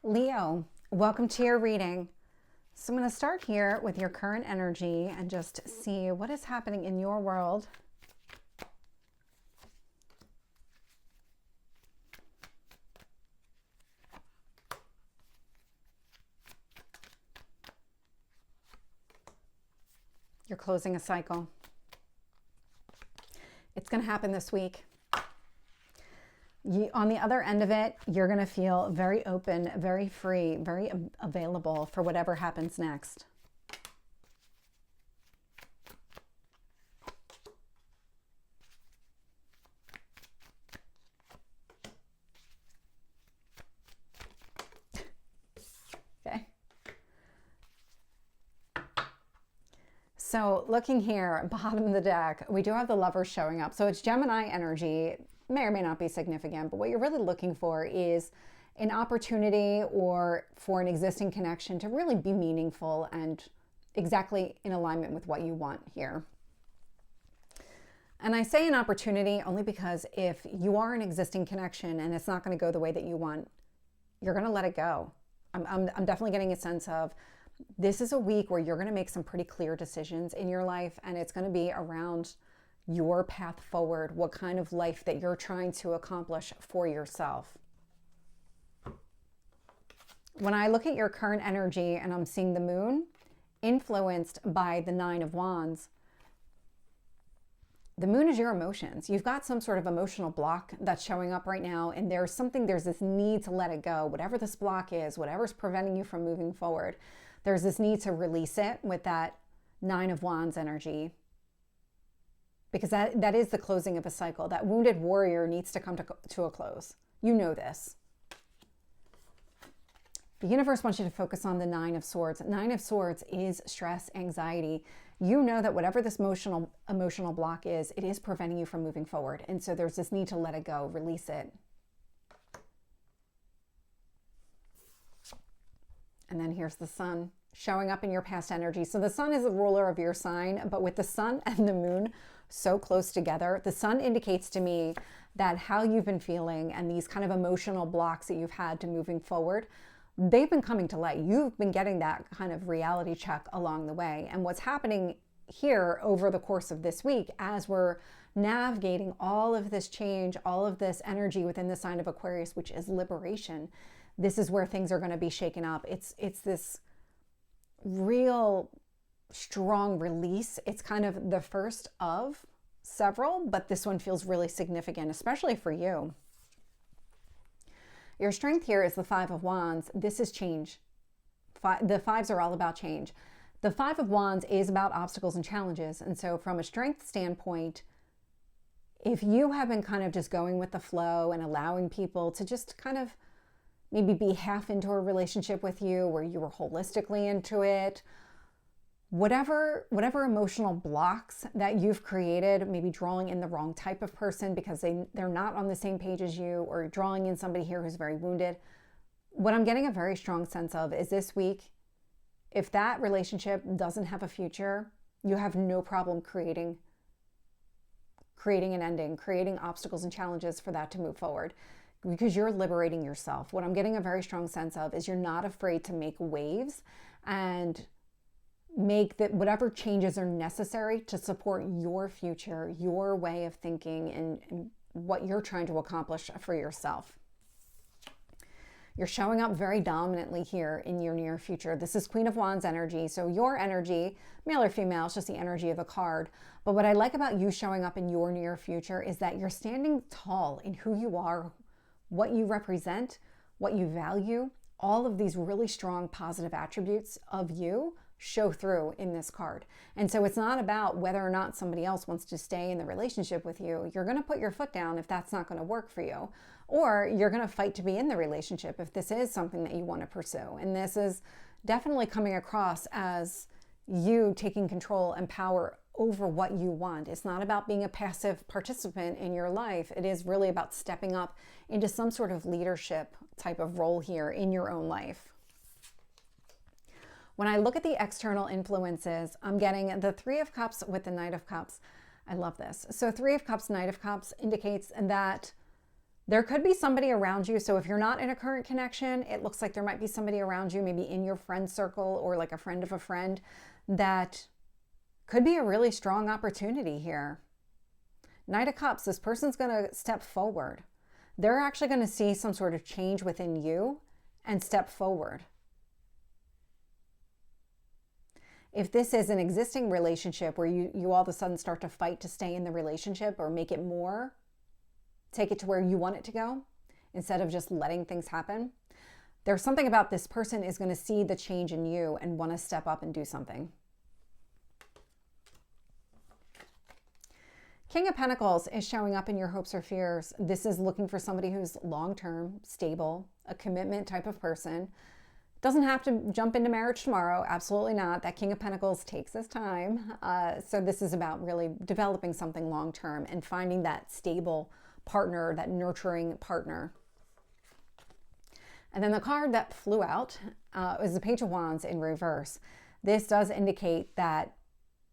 Leo, welcome to your reading. So I'm going to start here with your current energy and just see what is happening in your world. You're closing a cycle. It's going to happen this week. On the other end of it, you're going to feel very open, very free, very available for whatever happens next. Okay. So looking here, bottom of the deck, we do have the Lovers showing up. So it's Gemini energy. May or may not be significant, but what you're really looking for is an opportunity or for an existing connection to really be meaningful and exactly in alignment with what you want here. And I say an opportunity only because if you are an existing connection and it's not going to go the way that you want, you're going to let it go. I'm definitely getting a sense of this is a week where you're going to make some pretty clear decisions in your life, and it's going to be around your path forward, what kind of life that you're trying to accomplish for yourself. When I look at your current energy and I'm seeing the moon influenced by the Nine of Wands, the moon is your emotions. You've got some sort of emotional block that's showing up right now, and there's this need to let it go. Whatever this block is, whatever's preventing you from moving forward, there's this need to release it with that Nine of Wands energy. Because that is the closing of a cycle. That wounded warrior needs to come to a close. You know this. The universe wants you to focus on the Nine of Swords. Nine of Swords is stress, anxiety. You know that whatever this emotional block is, it is preventing you from moving forward. And so there's this need to let it go, release it. And then here's the sun showing up in your past energy. So the sun is the ruler of your sign, but with the sun and the moon so close together, the sun indicates to me that how you've been feeling and these kind of emotional blocks that you've had to moving forward, they've been coming to light. You've been getting that kind of reality check along the way. And what's happening here over the course of this week, as we're navigating all of this change, all of this energy within the sign of Aquarius, which is liberation, this is where things are going to be shaken up. It's this real strong release. It's kind of the first of several, but this one feels really significant, especially for you. Your strength here is the Five of Wands. This is change. The fives are all about change. The Five of Wands is about obstacles and challenges. And so from a strength standpoint, if you have been kind of just going with the flow and allowing people to just kind of maybe be half into a relationship with you where you were holistically into it, whatever emotional blocks that you've created, maybe drawing in the wrong type of person because they're not on the same page as you, or drawing in somebody here who's very wounded. What I'm getting a very strong sense of is this week, if that relationship doesn't have a future, you have no problem creating an ending, creating obstacles and challenges for that to move forward, because you're liberating yourself. What I'm getting a very strong sense of is you're not afraid to make waves and make that whatever changes are necessary to support your future, your way of thinking, and what you're trying to accomplish for yourself. You're showing up very dominantly here in your near future. This is Queen of Wands energy. So your energy, male or female, it's just the energy of a card. But what I like about you showing up in your near future is that you're standing tall in who you are, what you represent, what you value. All of these really strong positive attributes of you show through in this card. And so it's not about whether or not somebody else wants to stay in the relationship with you. You're going to put your foot down if that's not going to work for you, or you're going to fight to be in the relationship if this is something that you want to pursue. And this is definitely coming across as you taking control and power over what you want. It's not about being a passive participant in your life. It is really about stepping up into some sort of leadership type of role here in your own life. When I look at the external influences, I'm getting the Three of Cups with the Knight of Cups. I love this. So Three of Cups, Knight of Cups indicates that There could be somebody around you. So if you're not in a current connection, it looks like there might be somebody around you, maybe in your friend circle or like a friend of a friend, that could be a really strong opportunity here. Knight of Cups, this person's going to step forward. They're actually going to see some sort of change within you and step forward. If this is an existing relationship where you all of a sudden start to fight to stay in the relationship or make it more, take it to where you want it to go instead of just letting things happen, there's something about this person is going to see the change in you and want to step up and do something. King of Pentacles is showing up in your hopes or fears. This is looking for somebody who's long-term, stable, a commitment type of person. Doesn't have to jump into marriage tomorrow. Absolutely not. That King of Pentacles takes his time. So this is about really developing something long-term and finding that stable partner, that nurturing partner. And then the card that flew out is the Page of Wands in reverse. This does indicate that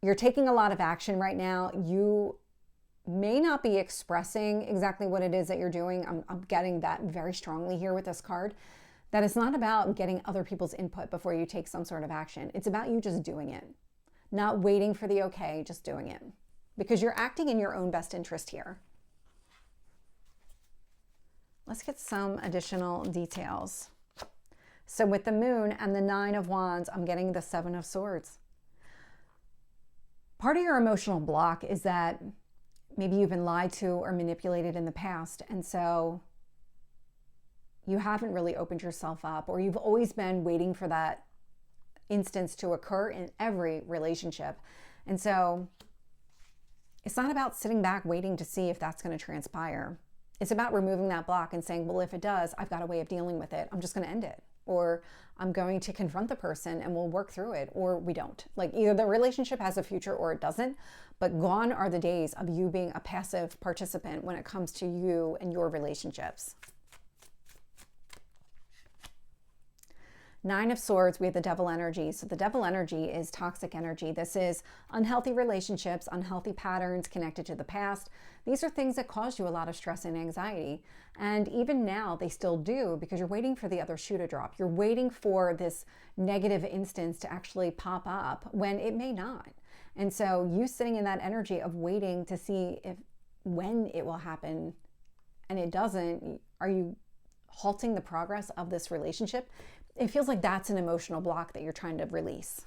you're taking a lot of action right now. You may not be expressing exactly what it is that you're doing. I'm getting that very strongly here with this card. That it's not about getting other people's input before you take some sort of action. It's about you just doing it. Not waiting for the okay, just doing it. Because you're acting in your own best interest here. Let's get some additional details. So with the Moon and the Nine of Wands, I'm getting the Seven of Swords. Part of your emotional block is that maybe you've been lied to or manipulated in the past. And so you haven't really opened yourself up, or you've always been waiting for that instance to occur in every relationship. And so it's not about sitting back waiting to see if that's going to transpire. It's about removing that block and saying, well, if it does, I've got a way of dealing with it. I'm just going to end it. Or I'm going to confront the person and we'll work through it, or we don't. Like, either the relationship has a future or it doesn't, but gone are the days of you being a passive participant when it comes to you and your relationships. Nine of Swords, we have the Devil energy. So the Devil energy is toxic energy. This is unhealthy relationships, unhealthy patterns connected to the past. These are things that cause you a lot of stress and anxiety. And even now they still do, because you're waiting for the other shoe to drop. You're waiting for this negative instance to actually pop up when it may not. And so you sitting in that energy of waiting to see when it will happen and it doesn't, are you halting the progress of this relationship? It feels like that's an emotional block that you're trying to release.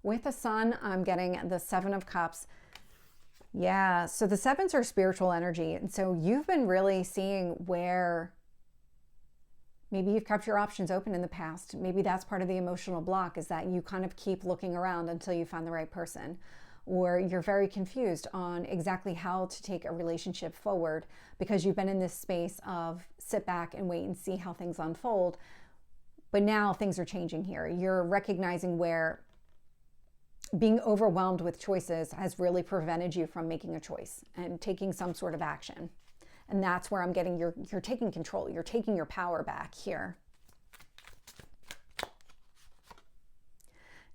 With the Sun, I'm getting the Seven of Cups. Yeah, so the sevens are spiritual energy. And so you've been really seeing where maybe you've kept your options open in the past. Maybe that's part of the emotional block, is that you kind of keep looking around until you find the right person. Or you're very confused on exactly how to take a relationship forward because you've been in this space of sit back and wait and see how things unfold. But now things are changing here. You're recognizing where being overwhelmed with choices has really prevented you from making a choice and taking some sort of action. And that's where I'm getting you're taking control. You're taking your power back here.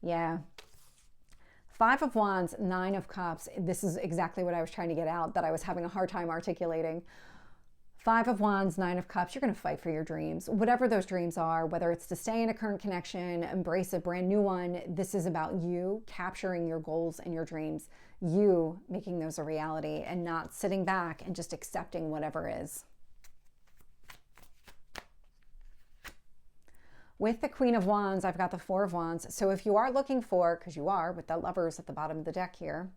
Yeah. Five of Wands, Nine of Cups. This is exactly what I was trying to get out, that I was having a hard time articulating. Five of Wands, Nine of Cups. You're going to fight for your dreams, whatever those dreams are, whether it's to stay in a current connection, embrace a brand new one. This is about you capturing your goals and your dreams, you making those a reality and not sitting back and just accepting whatever is. With the Queen of Wands, I've got the Four of Wands. So if you are looking for, because you are with the Lovers at the bottom of the deck here,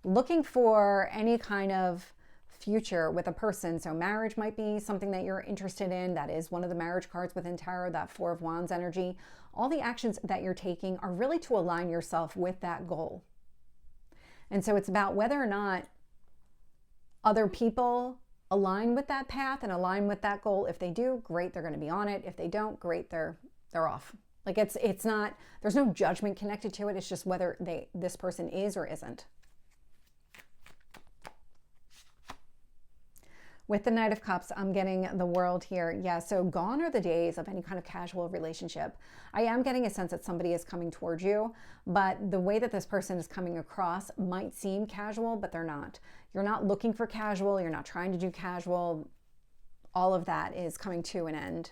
looking for any kind of future with a person. So marriage might be something that you're interested in. That is one of the marriage cards within tarot, that Four of Wands energy. All the actions that you're taking are really to align yourself with that goal. And so it's about whether or not other people align with that path and align with that goal. If they do, great, they're going to be on it. If they don't, great, they're off. Like it's not, there's no judgment connected to it. It's just whether this person is or isn't. With the Knight of Cups, I'm getting the World here. Yeah, so gone are the days of any kind of casual relationship. I am getting a sense that somebody is coming towards you, but the way that this person is coming across might seem casual, but they're not. You're not looking for casual. You're not trying to do casual. All of that is coming to an end.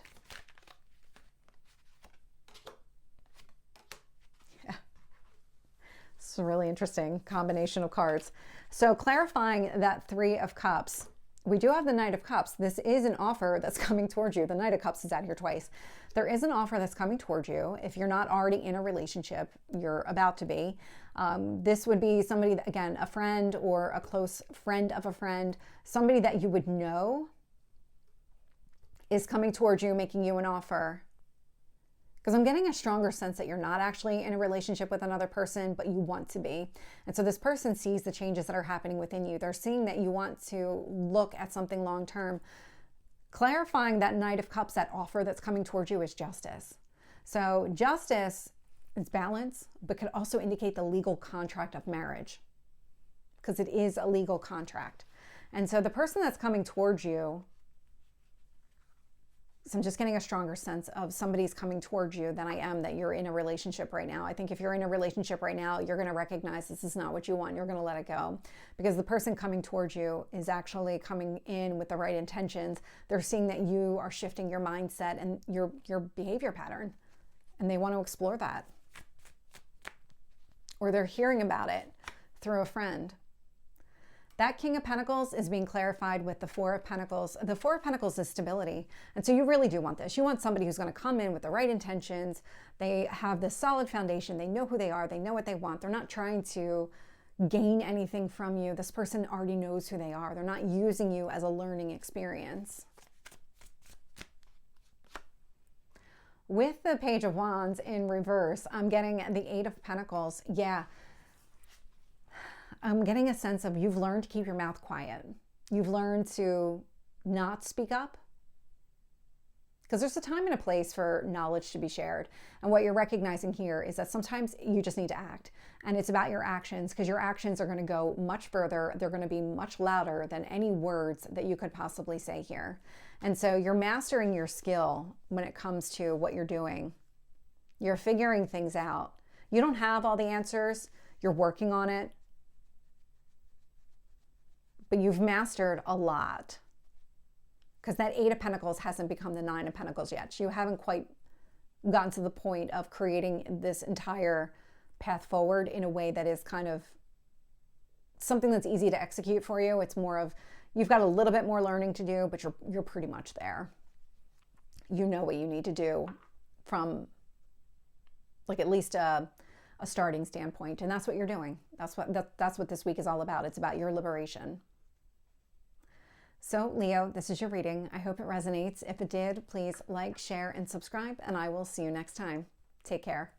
Yeah. It's a really interesting combination of cards. So clarifying that Three of Cups, we do have the Knight of Cups. This is an offer that's coming towards you. The Knight of Cups is out here twice. There is an offer that's coming towards you. If you're not already in a relationship, you're about to be. This would be somebody, that, again, a friend or a close friend of a friend, somebody that you would know is coming towards you, making you an offer. Because I'm getting a stronger sense that you're not actually in a relationship with another person, but you want to be. And so this person sees the changes that are happening within you. They're seeing that you want to look at something long-term. Clarifying that Knight of Cups, that offer that's coming towards you, is justice. So justice is balance, but could also indicate the legal contract of marriage, because it is a legal contract. And so the person that's coming towards you, so I'm just getting a stronger sense of somebody's coming towards you than I am that you're in a relationship right now. I think if you're in a relationship right now, you're going to recognize this is not what you want. You're going to let it go, because the person coming towards you is actually coming in with the right intentions. They're seeing that you are shifting your mindset and your behavior pattern, and they want to explore that. Or they're hearing about it through a friend. That King of Pentacles is being clarified with the Four of Pentacles. The Four of Pentacles is stability. And so you really do want this. You want somebody who's going to come in with the right intentions. They have this solid foundation. They know who they are. They know what they want. They're not trying to gain anything from you. This person already knows who they are. They're not using you as a learning experience. With the Page of Wands in reverse, I'm getting the Eight of Pentacles. Yeah. I'm getting a sense of you've learned to keep your mouth quiet. You've learned to not speak up, because there's a time and a place for knowledge to be shared. And what you're recognizing here is that sometimes you just need to act. And it's about your actions, because your actions are going to go much further. They're going to be much louder than any words that you could possibly say here. And so you're mastering your skill when it comes to what you're doing. You're figuring things out. You don't have all the answers. You're working on it. But you've mastered a lot, because that Eight of Pentacles hasn't become the Nine of Pentacles yet. You haven't quite gotten to the point of creating this entire path forward in a way that is kind of something that's easy to execute for you. It's more of, you've got a little bit more learning to do, but you're pretty much there. You know what you need to do from like at least a starting standpoint. And that's what you're doing. That's what this week is all about. It's about your liberation. So Leo, this is your reading. I hope it resonates. If it did, please like, share, and subscribe, and I will see you next time. Take care.